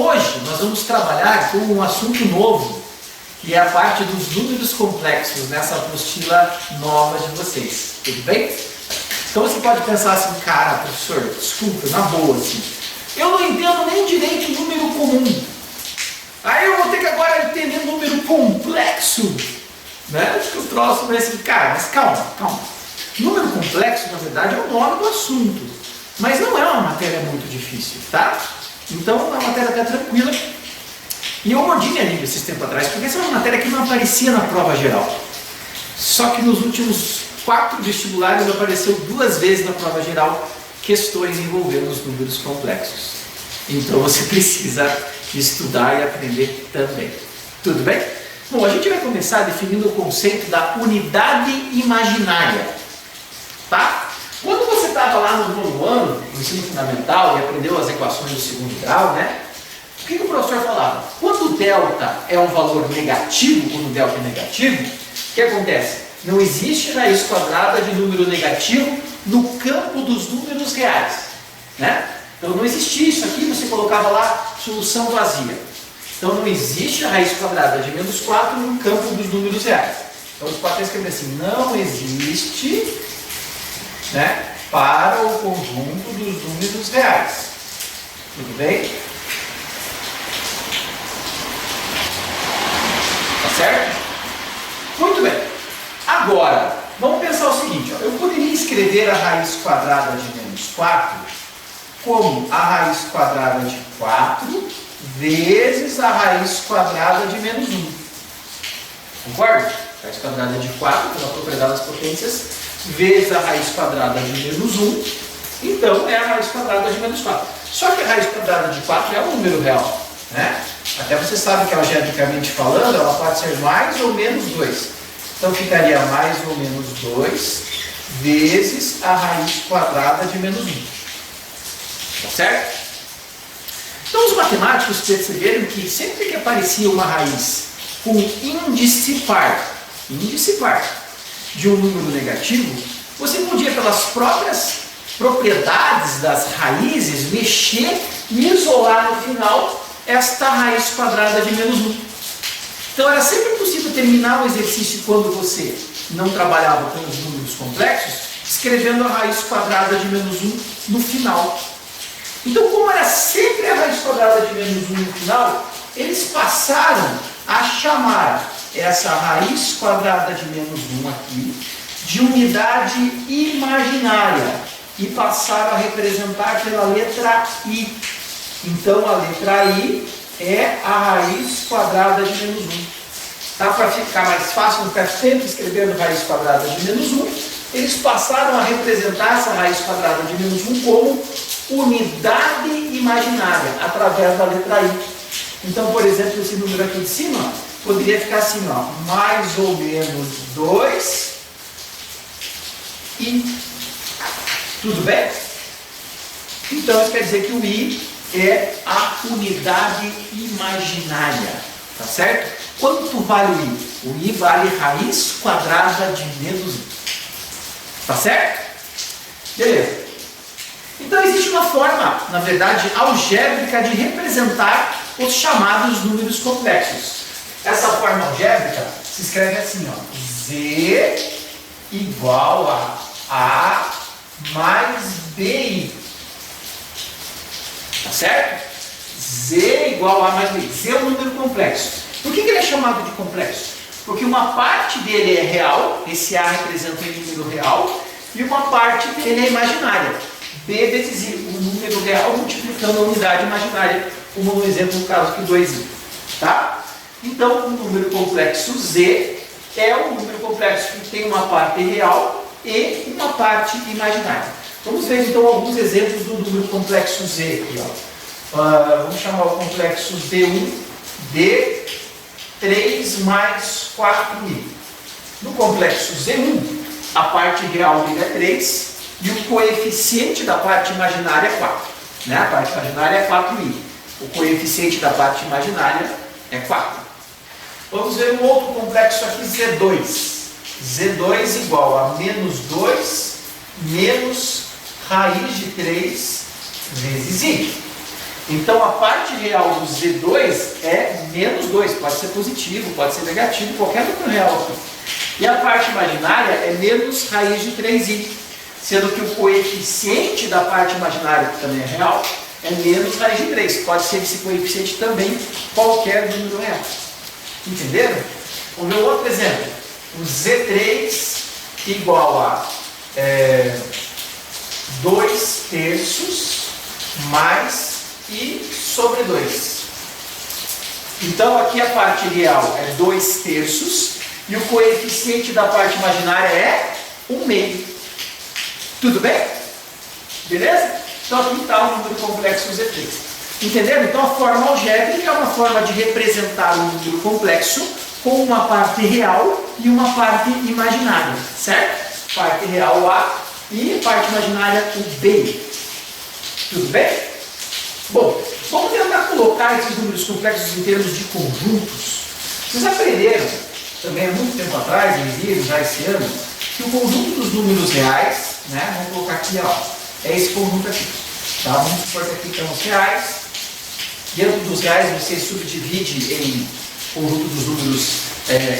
hoje nós vamos trabalhar com um assunto novo, que é a parte dos números complexos nessa apostila nova de vocês. Tudo bem? Então você pode pensar assim, cara, professor, desculpa, na boa, assim, eu não entendo nem direito o número comum. Aí eu vou ter que agora entender número complexo, né? Acho que o troço vai ser, cara, mas calma. Número complexo, na verdade, é o nome do assunto, mas não é uma matéria muito difícil, tá? Então é uma matéria até tranquila. E eu mordi minha língua esses tempos atrás, porque essa é uma matéria que não aparecia na prova geral. Só que nos últimos 4 vestibulares apareceu 2 vezes na prova geral questões envolvendo os números complexos. Então você precisa estudar e aprender também. Tudo bem? Bom, a gente vai começar definindo o conceito da unidade imaginária. Tá? Quando você estava lá no nono ano, no ensino fundamental, e aprendeu as equações do segundo grau, né? O que o professor falava? Quando o delta é um valor negativo, quando o delta é negativo, o que acontece? Não existe raiz quadrada de número negativo no campo dos números reais, né? Então não existia isso aqui, você colocava lá solução vazia. Então não existe a raiz quadrada de menos 4 no campo dos números reais. Então os pode escrever assim, não existe, né, para o conjunto dos números reais. Tudo bem? Tá certo? Muito bem. Agora, vamos pensar o seguinte, ó, eu poderia escrever a raiz quadrada de menos 4 como a raiz quadrada de 4 vezes a raiz quadrada de menos 1. Concorda? Raiz quadrada de 4, pela propriedade das potências, vezes a raiz quadrada de menos 1, então é a raiz quadrada de menos 4. Só que a raiz quadrada de 4 é um número real, né? Até você sabe que algebricamente falando, ela pode ser mais ou menos 2. Então ficaria mais ou menos 2 vezes a raiz quadrada de menos 1. Tá certo? Então os matemáticos perceberam que sempre que aparecia uma raiz com índice par de um número negativo, você podia, pelas próprias propriedades das raízes, mexer e isolar no final esta raiz quadrada de menos 1. Então era sempre possível terminar o exercício quando você não trabalhava com os números complexos, escrevendo a raiz quadrada de menos 1 no final. Então, como era sempre a raiz quadrada de menos 1 no final, eles passaram a chamar essa raiz quadrada de menos 1 aqui de unidade imaginária e passaram a representar pela letra I. Então, a letra I é a raiz quadrada de menos 1. Tá? Para ficar mais fácil, não ficar sempre escrevendo raiz quadrada de menos 1, eles passaram a representar essa raiz quadrada de menos 1 como unidade imaginária, através da letra I. Então, por exemplo, esse número aqui de cima poderia ficar assim, ó, mais ou menos 2 I. Tudo bem? Então, isso quer dizer que o I é a unidade imaginária, tá certo? Quanto vale o I? O I vale raiz quadrada de menos 1. Tá certo? Beleza. Então existe uma forma, na verdade, algébrica de representar os chamados números complexos. Essa forma algébrica se escreve assim, ó, Z igual a mais BI. Tá certo? Z igual a mais BI. Z é um número complexo. Por que ele é chamado de complexo? Porque uma parte dele é real, esse A representa um número real, e uma parte dele é imaginária. B vezes I, o número real multiplicando a unidade imaginária, como no exemplo no caso aqui 2i. Tá? Então, o número complexo Z é um número complexo que tem uma parte real e uma parte imaginária. Vamos ver então alguns exemplos do número complexo Z aqui, ó. Vamos chamar o complexo Z1 de 3 mais 4i. No complexo Z1, a parte real dele é 3 e o coeficiente da parte imaginária é 4. Né? A parte imaginária é 4i. O coeficiente da parte imaginária é 4. Vamos ver um outro complexo aqui, Z2. Z2 igual a menos 2 menos raiz de 3 vezes i. Então a parte real do Z2 é menos 2, pode ser positivo, pode ser negativo, qualquer número real aqui. E a parte imaginária é menos raiz de 3i, sendo que o coeficiente da parte imaginária, que também é real, é menos raiz de 3. Pode ser esse coeficiente também qualquer número real. Entenderam? Vamos ver um outro exemplo. Um Z3 igual a 2 terços mais i sobre 2. Então aqui a parte real é 2 terços e o coeficiente da parte imaginária é 1 meio. Tudo bem? Beleza? Então aqui está o número complexo Z3. Entenderam? Então a forma algébrica é uma forma de representar um número complexo com uma parte real e uma parte imaginária, certo? Parte real A e parte imaginária o B. Tudo bem? Bom, vamos tentar colocar esses números complexos em termos de conjuntos. Vocês aprenderam, também há muito tempo atrás, em livros já esse ano, que o conjunto dos números reais, né, vamos colocar aqui, ó, é esse conjunto aqui. Tá? Vamos supor que aqui estão os reais. Dentro dos reais você subdivide em conjunto dos números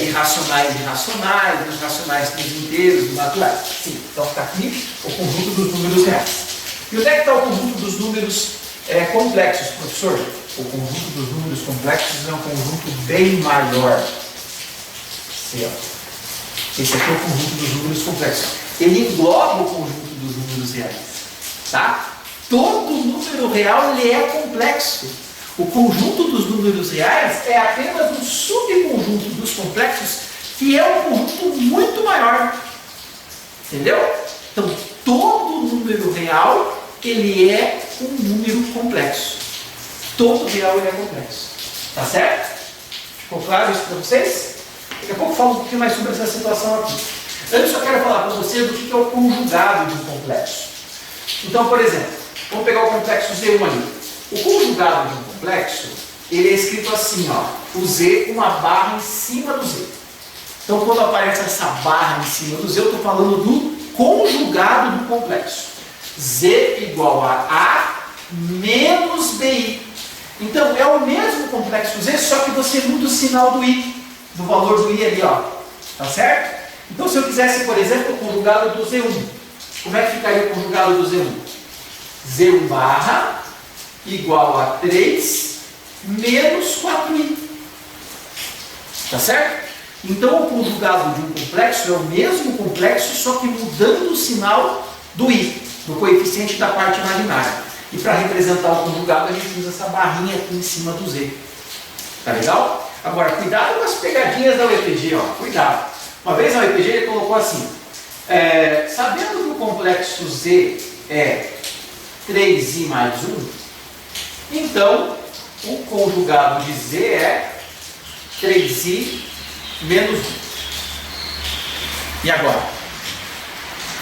irracionais e racionais, dos racionais dos inteiros, dos naturais. Sim, então está aqui o conjunto dos números reais. E onde é que está o conjunto dos números complexos, professor? O conjunto dos números complexos é um conjunto bem maior. Esse aqui é o conjunto dos números complexos. Ele engloba o conjunto dos números reais. Tá? Todo número real ele é complexo. O conjunto dos números reais é apenas um subconjunto dos complexos, que é um conjunto muito maior. Entendeu? Então, todo número real ele é um número complexo. Todo real ele é complexo. Tá certo? Ficou claro isso para vocês? Daqui a pouco eu falo um pouquinho mais sobre essa situação aqui. Antes eu quero falar para vocês do que é o conjugado de um complexo. Então, por exemplo, vamos pegar o complexo Z1 ali. O conjugado de um complexo, ele é escrito assim, ó, o Z com uma barra em cima do Z. Então, quando aparece essa barra em cima do Z, eu estou falando do conjugado do complexo. Z igual a A menos BI. Então, é o mesmo complexo Z, só que você muda o sinal do I, do valor do I ali, ó. Tá certo? Então, se eu quisesse, por exemplo, o conjugado do Z1, como é que ficaria o conjugado do Z1? Z1 barra igual a 3 menos 4i. Tá certo? Então, o conjugado de um complexo é o mesmo complexo, só que mudando o sinal do i, do coeficiente da parte imaginária. E para representar o conjugado, a gente usa essa barrinha aqui em cima do z. Tá legal? Agora, cuidado com as pegadinhas da UEPG, ó. Cuidado. Uma vez a UEPG ele colocou assim, sabendo que o complexo z é 3i mais 1, então o conjugado de z é 3i menos 1. E agora?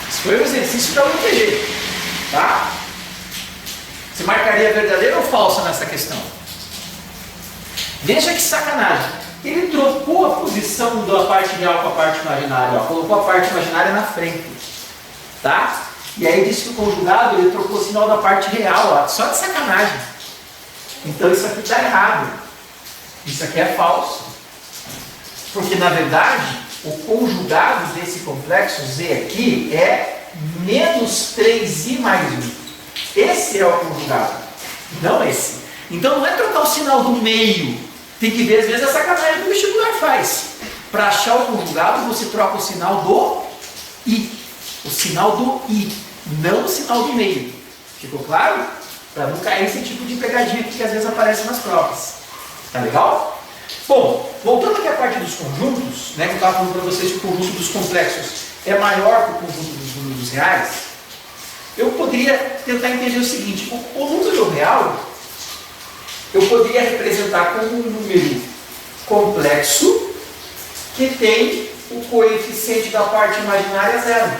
Esse foi o exercício da UEPG, tá? Você marcaria verdadeira ou falsa nessa questão? Veja que sacanagem. Ele trocou a posição da parte real com a parte imaginária, ó. Colocou a parte imaginária na frente, tá? E aí disse que o conjugado ele trocou o sinal da parte real, ó. Só de sacanagem. Então isso aqui está errado. Isso aqui é falso. Porque na verdade o conjugado desse complexo Z aqui é menos 3i mais 1. Esse é o conjugado, não esse. Então não é trocar o sinal do meio. Tem que ver, às vezes, a sacanagem que o vestibular faz. Para achar o conjugado, você troca o sinal do i. O sinal do i, não o sinal do meio. Ficou claro? Para não cair esse tipo de pegadinha que às vezes aparece nas provas. Tá legal? Bom, voltando aqui à parte dos conjuntos, né, que eu estava falando para vocês que o conjunto dos complexos é maior que o conjunto dos números reais, eu poderia tentar entender o seguinte, o número real, eu poderia representar como um número complexo que tem o coeficiente da parte imaginária zero.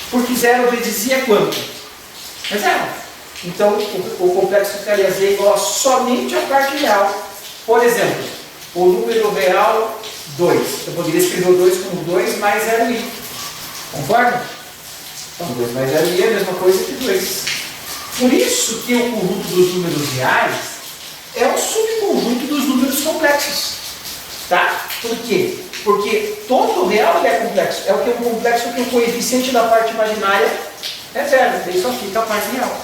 Porque zero vezes i é quanto? É zero. Então, o complexo ficaria z igual a somente a parte real. Por exemplo, o número real 2. Eu poderia escrever o 2 como 2 mais 0i. Concorda? Então, 2 mais 0i é a mesma coisa que 2. Por isso que o conjunto dos números reais é um subconjunto dos números complexos. Tá? Por quê? Porque todo real ele é complexo. É o que é um complexo que o coeficiente da parte imaginária é zero. Daí só fica a parte real.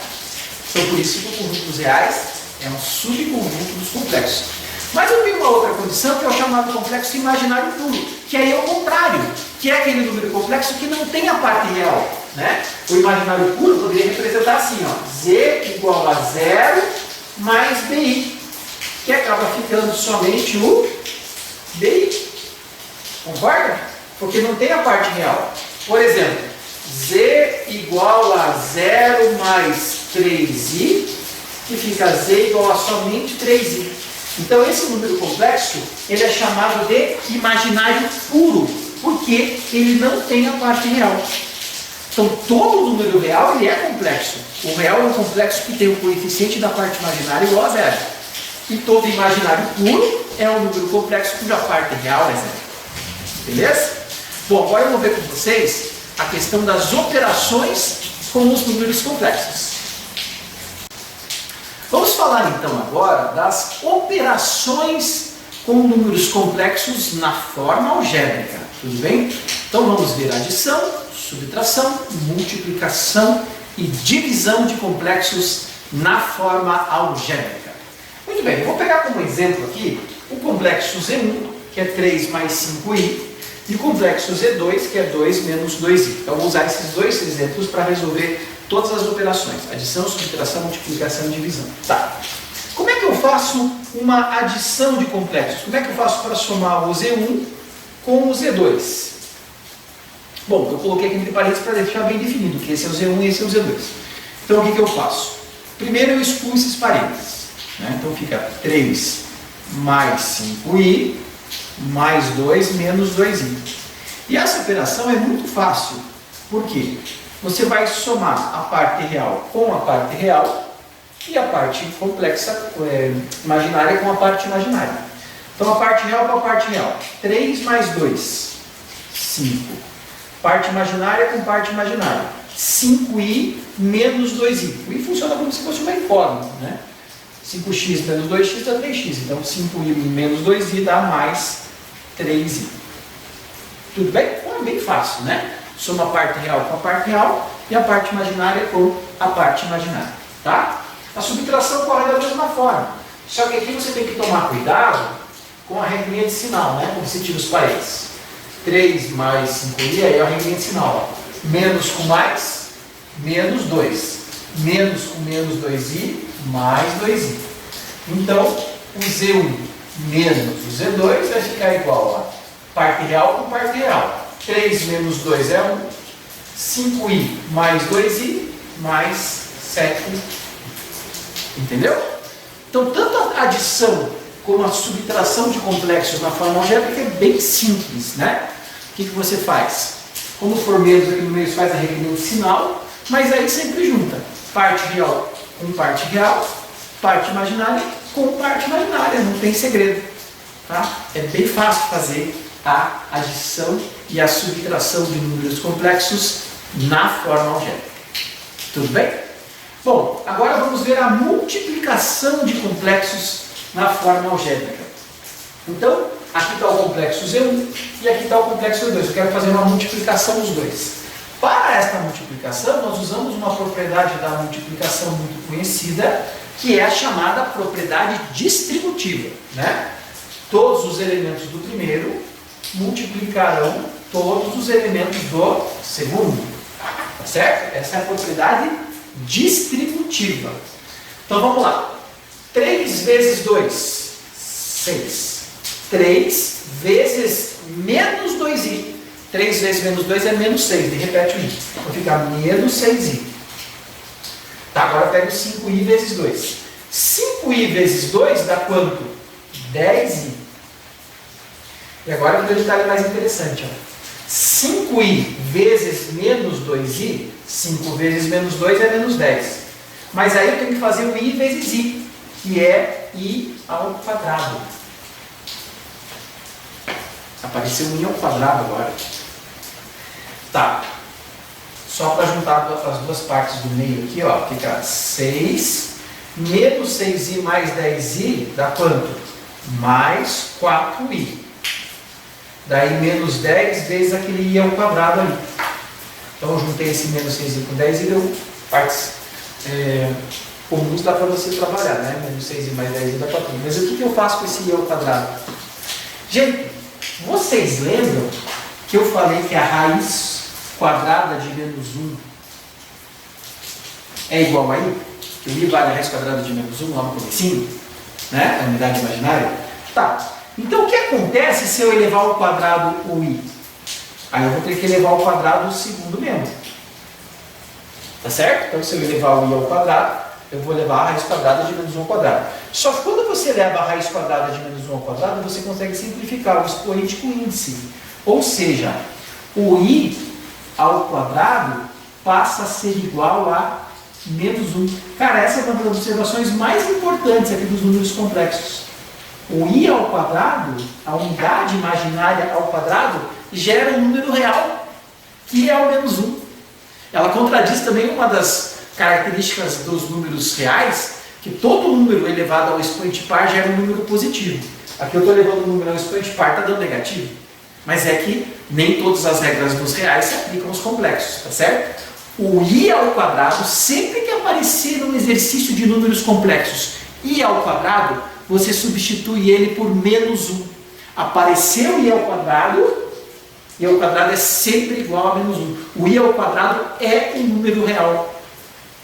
Então por isso que o conjunto dos reais é um subconjunto dos complexos. Mas eu tenho uma outra condição que é o chamado complexo imaginário puro, que aí é o contrário, que é aquele número complexo que não tem a parte real. Né? O imaginário puro poderia representar assim, ó, z igual a zero mais bi, que acaba ficando somente o bi. Concorda? Porque não tem a parte real. Por exemplo, z igual a zero mais 3i, que fica z igual a somente 3i. Então esse número complexo, ele é chamado de imaginário puro, porque ele não tem a parte real. Então todo número real ele é complexo. O real é um complexo que tem o coeficiente da parte imaginária igual a zero. E todo imaginário puro é um número complexo cuja parte real é zero. Beleza? Bom, agora eu vou ver com vocês a questão das operações com os números complexos. Vamos falar então agora das operações com números complexos na forma algébrica. Tudo bem? Então vamos ver adição, subtração, multiplicação e divisão de complexos na forma algébrica. Muito bem, eu vou pegar como exemplo aqui o complexo Z1, que é 3 mais 5i, e o complexo Z2, que é 2 menos 2i. Então, vou usar esses dois exemplos para resolver todas as operações. Adição, subtração, multiplicação e divisão. Tá. Como é que eu faço uma adição de complexos? Como é que eu faço para somar o Z1 com o Z2? Bom, eu coloquei aqui entre parênteses para deixar bem definido que esse é o Z1 e esse é o Z2. Então, o que eu faço? Primeiro, eu excluo esses parênteses. Né? Então, fica 3 mais 5i mais 2 menos 2i. E essa operação é muito fácil. Por quê? Você vai somar a parte real com a parte real e a parte complexa, imaginária com a parte imaginária. Então, a parte real com a parte real. 3 mais 2, 5. Parte imaginária com parte imaginária. 5i menos 2i. O i funciona como se fosse uma incógnita, né? 5x menos 2x dá 3x. Então, 5i menos 2i dá mais 3i. Tudo bem? Então, é bem fácil, né? Soma a parte real com a parte real e a parte imaginária com a parte imaginária. Tá? A subtração corre da mesma forma. Só que aqui você tem que tomar cuidado com a regrinha de sinal, né? Quando você tira os parênteses. 3 mais 5i, aí é a regrinha de sinal. Ó. Menos com mais, menos 2. Menos com menos 2i, mais 2i. Então, o Z1 menos o Z2 vai ficar igual a parte real com parte real. 3 menos 2 é 1. 5i mais 2i mais 7i. Entendeu? Então, tanto a adição como a subtração de complexos na forma algébrica é bem simples, né? O que você faz? Quando for menos aqui no meio, você faz a regrinha de sinal, mas aí sempre junta parte real com parte real, parte imaginária com parte imaginária, não tem segredo. Tá? É bem fácil fazer a adição e a subtração de números complexos na forma algébrica. Tudo bem? Bom, agora vamos ver a multiplicação de complexos na forma algébrica. Então, aqui está o complexo Z1 e aqui está o complexo Z2. Eu quero fazer uma multiplicação dos dois. Para esta multiplicação, nós usamos uma propriedade da multiplicação muito conhecida, que é a chamada propriedade distributiva. Né? Todos os elementos do primeiro multiplicarão todos os elementos do segundo. Tá certo? Essa é a propriedade distributiva. Então vamos lá. 3 vezes 2, 6. 3 vezes menos 2i. 3 vezes menos 2 é menos 6. Repete o i. Então fica menos 6i. Tá, agora pega o 5i vezes 2. 5i vezes 2 dá quanto? 10i. E agora vem um detalhe mais interessante. Ó. 5i vezes menos 2i, 5 vezes menos 2 é menos 10. Mas aí eu tenho que fazer o i vezes i, que é i ao quadrado. Apareceu um i ao quadrado agora. Tá. Só para juntar as duas partes do meio aqui, ó, fica 6 menos 6i mais 10i dá quanto? Mais 4i. Daí menos 10 vezes aquele i ao quadrado ali. Então eu juntei esse menos 6i com 10i e deu partes comuns, dá para você trabalhar, né? Menos 6i mais 10i dá 4i. Mas o que eu faço com esse i ao quadrado? Gente, vocês lembram que eu falei que a raiz quadrada de menos 1 é igual a i? Que o i vale a raiz quadrada de menos 1 lá no comecinho, né? A unidade imaginária. Tá. Então o que acontece se eu elevar ao quadrado o i? Aí eu vou ter que elevar ao quadrado o segundo membro. Tá certo? Então se eu elevar o i ao quadrado, eu vou levar a raiz quadrada de menos 1 ao quadrado. Só que quando você leva a raiz quadrada de menos 1 ao quadrado, você consegue simplificar o expoente com índice. Ou seja, o i ao quadrado passa a ser igual a menos 1. Cara, essa é uma das observações mais importantes aqui dos números complexos. O i ao quadrado, a unidade imaginária ao quadrado, gera um número real, que é o menos 1. Ela contradiz também uma das características dos números reais, que todo número elevado ao expoente par gera um número positivo. Aqui eu estou elevando o número ao expoente par, está dando negativo. Mas é que nem todas as regras dos reais se aplicam aos complexos, tá certo? O i ao quadrado, sempre que aparecer um exercício de números complexos, i ao quadrado, você substitui ele por menos 1. Apareceu i ao quadrado é sempre igual a menos 1. O i ao quadrado é um número real.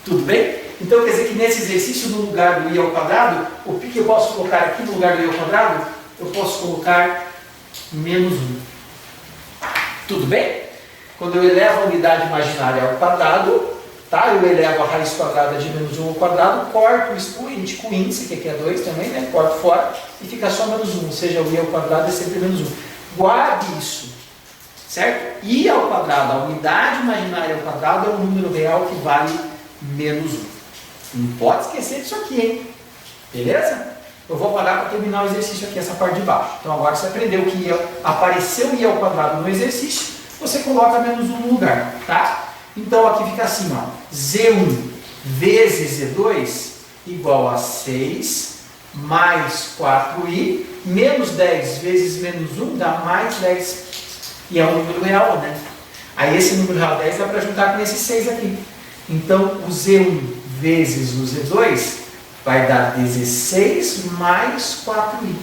Tudo bem? Então quer dizer que nesse exercício, no lugar do i ao quadrado, o que eu posso colocar aqui no lugar do i ao quadrado? Eu posso colocar menos 1. Tudo bem? Quando eu elevo a unidade imaginária ao quadrado, tá? Eu elevo a raiz quadrada de menos 1 ao quadrado, corto o expoente com índice, que aqui é 2 também, né? Corto fora e fica só menos 1. Ou seja, o i ao quadrado é sempre menos 1. Guarde isso. Certo? I ao quadrado, a unidade imaginária ao quadrado é um número real que vale menos 1. Não pode esquecer disso aqui, hein? Beleza? Eu vou parar para terminar o exercício aqui, essa parte de baixo. Então agora você aprendeu que apareceu i ao quadrado no exercício, você coloca menos 1 no lugar, tá? Então aqui fica assim, ó, Z1 vezes Z2 igual a 6 mais 4i, menos 10 vezes menos 1 dá mais 10. E é um número real, né? Aí esse número real 10 dá para juntar com esse 6 aqui. Então o Z1 vezes o Z2 vai dar 16 mais 4i.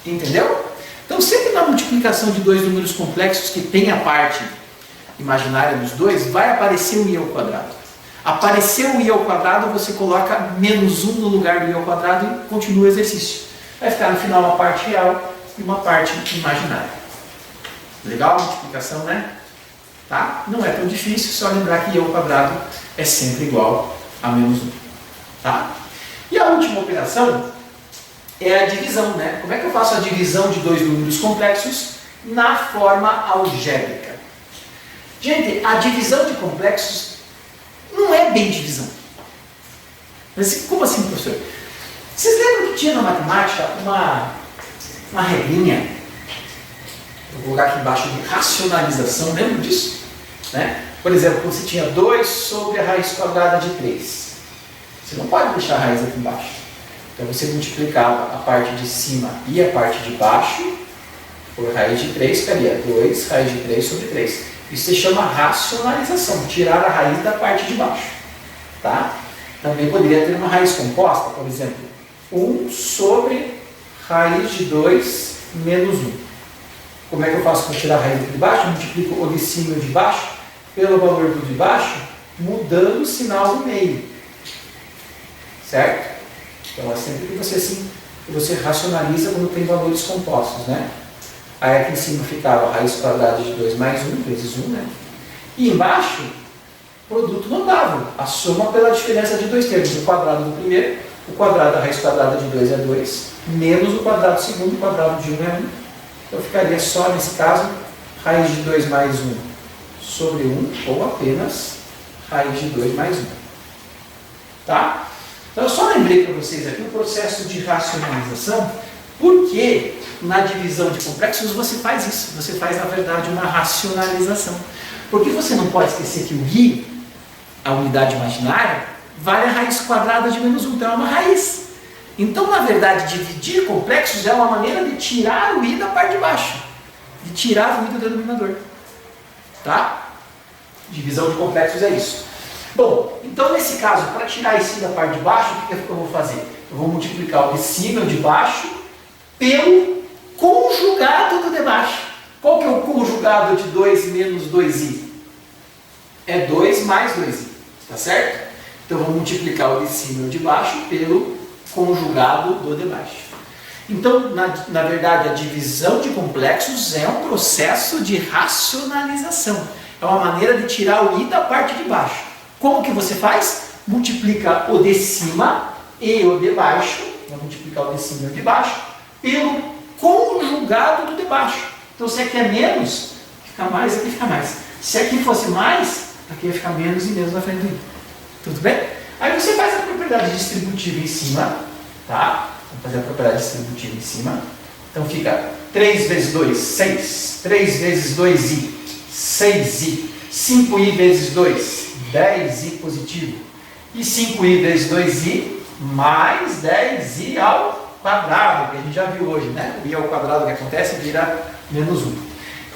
Entendeu? Então sempre na multiplicação de dois números complexos que tem a parte imaginária dos dois, vai aparecer o i ao quadrado. Apareceu o i ao quadrado, você coloca menos 1 no lugar do i ao quadrado e continua o exercício. Vai ficar no final uma parte real e uma parte imaginária. Legal a multiplicação, né? Tá? Não é tão difícil, só lembrar que i ao quadrado é sempre igual a menos 1. Tá? E a última operação é a divisão, né? Como é que eu faço a divisão de dois números complexos na forma algébrica? Gente, a divisão de complexos não é bem divisão. Mas como assim, professor? Vocês lembram que tinha na matemática uma regrinha? Vou colocar aqui embaixo de racionalização, lembra disso? Né? Por exemplo, quando você tinha 2 sobre a raiz quadrada de 3. Você não pode deixar a raiz aqui embaixo. Então você multiplicava a parte de cima e a parte de baixo por raiz de 3, ficaria 2 raiz de 3 sobre 3. Isso se chama racionalização, tirar a raiz da parte de baixo. Tá? Também poderia ter uma raiz composta, por exemplo, 1 sobre raiz de 2 menos 1. Como é que eu faço para tirar a raiz de baixo? Eu multiplico o de cima e o de baixo pelo valor do de baixo, mudando o sinal do meio. Certo? Então é sempre que você racionaliza quando tem valores compostos, né? Aí aqui em cima ficava a raiz quadrada de 2 mais 1, vezes 1, né? E embaixo, produto notável, a soma pela diferença de dois termos. O quadrado do primeiro, o quadrado da raiz quadrada de 2 é 2, menos o quadrado do segundo, o quadrado de 1 é 1. Então ficaria só, nesse caso, raiz de 2 mais 1 sobre 1, ou apenas raiz de 2 mais 1. Tá? Então eu só lembrei para vocês aqui o processo de racionalização, porque na divisão de complexos você faz isso, você faz na verdade uma racionalização. Porque você não pode esquecer que o I, a unidade imaginária, vale a raiz quadrada de menos 1, então é uma raiz. Então, na verdade, dividir complexos é uma maneira de tirar o I da parte de baixo, de tirar o I do denominador. Tá? Divisão de complexos é isso. Bom, então nesse caso, para tirar esse I da parte de baixo, o que eu vou fazer? Eu vou multiplicar o de cima e o de baixo pelo conjugado do de baixo. Qual que é o conjugado de 2 menos 2i? É 2 mais 2i, tá certo? Então vou multiplicar o de cima e o de baixo pelo conjugado do de baixo. Então, na verdade, a divisão de complexos é um processo de racionalização. É uma maneira de tirar o i da parte de baixo. Como que você faz? Multiplica o de cima e o de baixo, vou multiplicar o de cima e o de baixo, pelo conjugado do de baixo. Então, se aqui é menos, fica mais, aqui fica mais. Se aqui fosse mais, aqui ia ficar menos e menos na frente do i. Tudo bem? Aí você faz a propriedade distributiva em cima, tá? Vamos fazer a propriedade distributiva em cima. Então fica 3 vezes 2, 6. 3 vezes 2i, 6i. 5i vezes 2, 10i positivo. E 5i vezes 2i, mais 10i ao quadrado, que a gente já viu hoje, né? O i ao quadrado que acontece vira menos 1.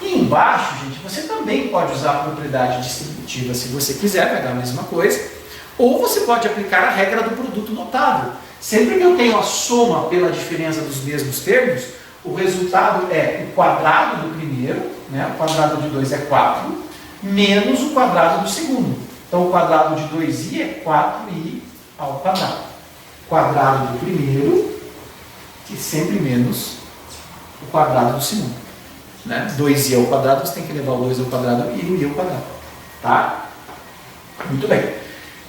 E embaixo, gente, você também pode usar a propriedade distributiva se você quiser, vai dar a mesma coisa. Ou você pode aplicar a regra do produto notável. Sempre que eu tenho a soma pela diferença dos mesmos termos, o resultado é o quadrado do primeiro, né? O quadrado de 2 é 4, menos o quadrado do segundo. Então o quadrado de 2i é 4i ao quadrado. Quadrado do primeiro, e sempre menos o quadrado do segundo. Né? 2i ao quadrado, você tem que levar o 2 ao quadrado e o i ao quadrado. Tá? Muito bem.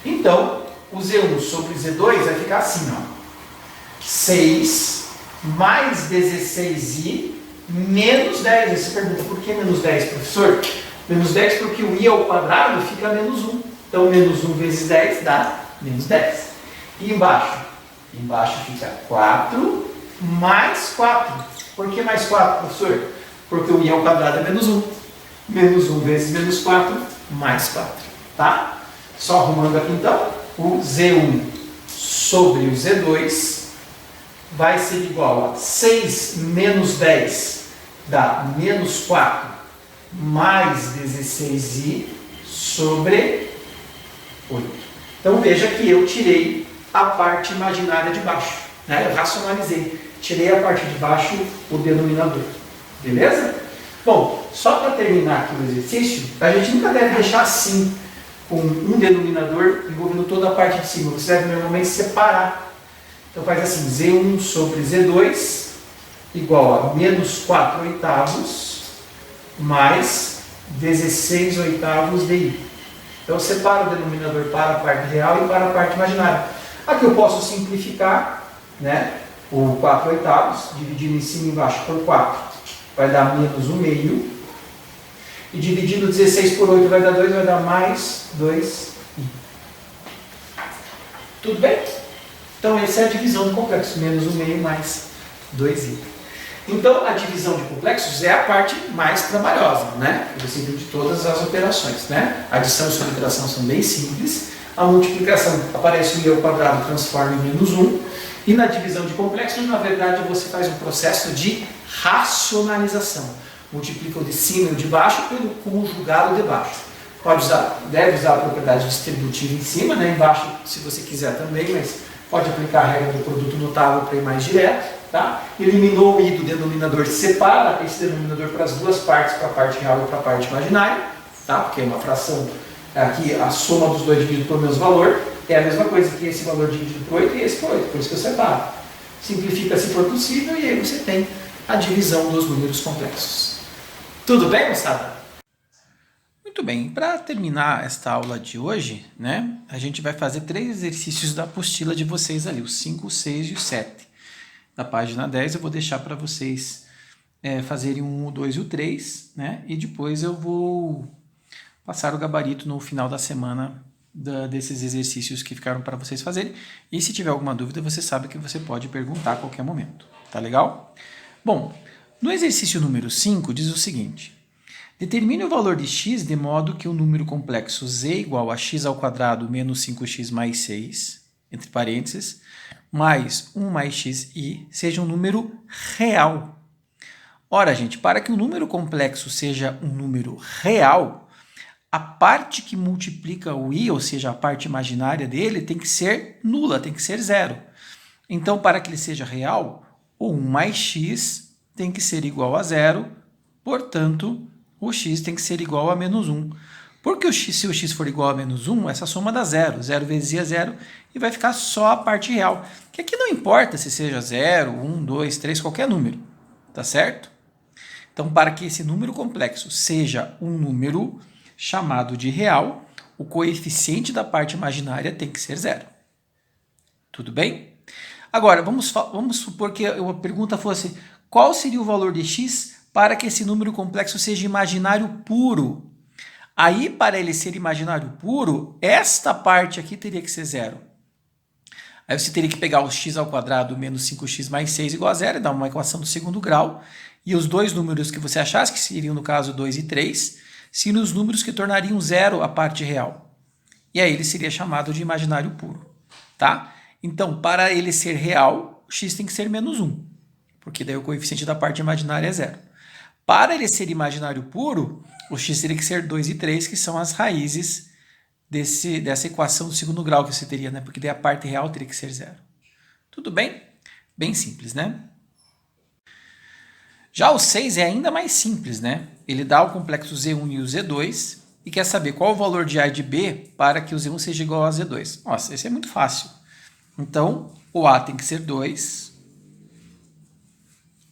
Então, o Z1 sobre Z2 vai ficar assim, ó. 6 mais 16i menos 10. Você pergunta, por que menos 10, professor? Menos 10 porque o i ao quadrado fica menos 1. Então, menos 1 vezes 10 dá menos 10. E embaixo? Embaixo fica 4 mais 4. Por que mais 4, professor? Porque o i ao quadrado é menos 1. Menos 1 vezes menos 4, mais 4. Tá? Só arrumando aqui então, o Z1 sobre o Z2 vai ser igual a 6 menos 10 dá menos 4 mais 16i sobre 8. Então veja que eu tirei a parte imaginária de baixo, né? Eu racionalizei, tirei a parte de baixo, o denominador. Beleza? Bom, só para terminar aqui o exercício, a gente nunca deve deixar assim, com um denominador envolvendo toda a parte de cima. Você deve normalmente separar. Então faz assim, Z1 sobre Z2 igual a menos 4 oitavos mais 16 oitavos de i. Então separa o denominador para a parte real e para a parte imaginária. Aqui eu posso simplificar, né, o 4 oitavos, dividindo em cima e embaixo por 4, vai dar menos 1 meio. E dividindo 16 por 8 vai dar 2, vai dar mais 2i. Tudo bem? Então essa é a divisão de complexos, menos 1 meio mais 2i. Então a divisão de complexos é a parte mais trabalhosa, né? Você viu de todas as operações, né? A adição e subtração são bem simples. A multiplicação aparece o i ao quadrado, transforma em menos 1. E na divisão de complexos, na verdade, você faz um processo de racionalização. Multiplica o de cima e o de baixo pelo conjugado de baixo. Pode usar, deve usar a propriedade distributiva em cima, né? Embaixo, se você quiser também, mas pode aplicar a regra do produto notável para ir mais direto. Tá? Eliminou o i do denominador, separa esse denominador para as duas partes, para a parte real e para a parte imaginária, tá? Porque é uma fração, aqui a soma dos dois dividido por menos valor, é a mesma coisa que esse valor dividido por 8 e esse por 8, por isso que eu separo. Simplifica se for possível e aí você tem a divisão dos números complexos. Tudo bem, moçada? Muito bem, para terminar esta aula de hoje, né, a gente vai fazer 3 exercícios da apostila de vocês ali, os 5, o 6 e o 7. Da página 10 eu vou deixar para vocês fazerem o 1, o 2 e o 3, né, e depois eu vou passar o gabarito no final da semana desses exercícios que ficaram para vocês fazerem. E se tiver alguma dúvida, você sabe que você pode perguntar a qualquer momento, tá legal? Bom, no exercício número 5 diz o seguinte: Determine o valor de x de modo que o número complexo z igual a x ao quadrado menos 5x mais 6, entre parênteses, mais 1 mais xi seja um número real. Ora, gente, para que o número complexo seja um número real, a parte que multiplica o i, ou seja, a parte imaginária dele, tem que ser nula, tem que ser zero. Então, para que ele seja real, o 1 mais x tem que ser igual a zero, portanto, o x tem que ser igual a menos 1. Porque se o x for igual a menos 1, essa soma dá zero. 0 vezes i é zero e vai ficar só a parte real. Que aqui não importa se seja 0, 1, 2, 3, qualquer número. Tá certo? Então, para que esse número complexo seja um número chamado de real, o coeficiente da parte imaginária tem que ser zero. Tudo bem? Agora, vamos supor que a pergunta fosse: qual seria o valor de x para que esse número complexo seja imaginário puro? Aí, para ele ser imaginário puro, esta parte aqui teria que ser zero. Aí você teria que pegar o x ao quadrado menos 5x mais 6 igual a zero e dar uma equação do segundo grau. E os dois números que você achasse, que seriam no caso 2 e 3, seriam os números que tornariam zero a parte real. E aí ele seria chamado de imaginário puro. Tá? Então, para ele ser real, o x tem que ser menos 1, porque daí o coeficiente da parte imaginária é zero. Para ele ser imaginário puro, o x teria que ser 2 e 3, que são as raízes dessa equação do segundo grau que você teria, né? Porque daí a parte real teria que ser zero. Tudo bem? Bem simples, né? Já o 6 é ainda mais simples, né? Ele dá o complexo Z1 e o Z2 e quer saber qual o valor de A e de B para que o Z1 seja igual a Z2. Nossa, esse é muito fácil. Então, o A tem que ser 2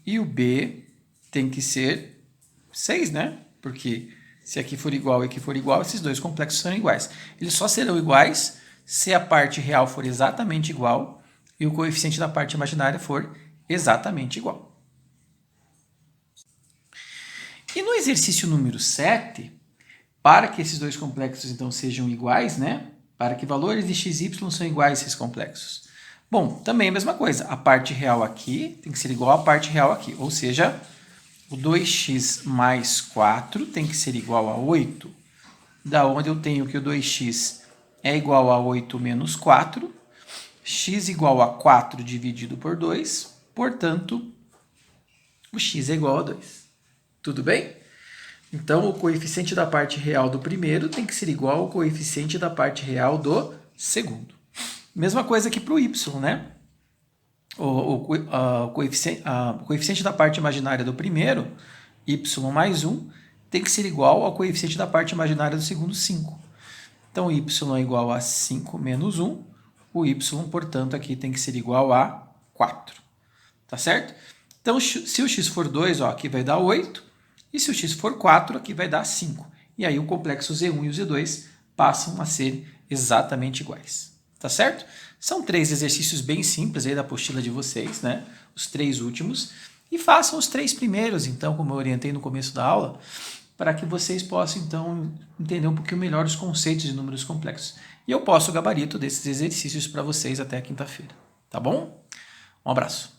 e o B tem que ser 6, né? Porque se aqui for igual e aqui for igual, esses dois complexos são iguais. Eles só serão iguais se a parte real for exatamente igual e o coeficiente da parte imaginária for exatamente igual. E no exercício número 7, para que esses dois complexos então sejam iguais, né? Para que valores de x e y são iguais a esses complexos? Bom, também a mesma coisa. A parte real aqui tem que ser igual à parte real aqui. Ou seja, o 2x mais 4 tem que ser igual a 8. Da onde eu tenho que o 2x é igual a 8 menos 4. X igual a 4 dividido por 2. Portanto, o x é igual a 2. Tudo bem? Então, o coeficiente da parte real do primeiro tem que ser igual ao coeficiente da parte real do segundo. Mesma coisa aqui para o y, né? O coeficiente da parte imaginária do primeiro, y mais 1, tem que ser igual ao coeficiente da parte imaginária do segundo, 5. Então, y é igual a 5 menos 1. O y, portanto, aqui tem que ser igual a 4. Tá certo? Então, se o x for 2, ó, aqui vai dar 8. E se o x for 4, aqui vai dar 5. E aí o complexo Z1 e o Z2 passam a ser exatamente iguais. Tá certo? São 3 exercícios bem simples aí da apostila de vocês, né? Os 3 últimos. E façam os 3 primeiros, então, como eu orientei no começo da aula, para que vocês possam, então, entender um pouquinho melhor os conceitos de números complexos. E eu posto o gabarito desses exercícios para vocês até quinta-feira. Tá bom? Um abraço.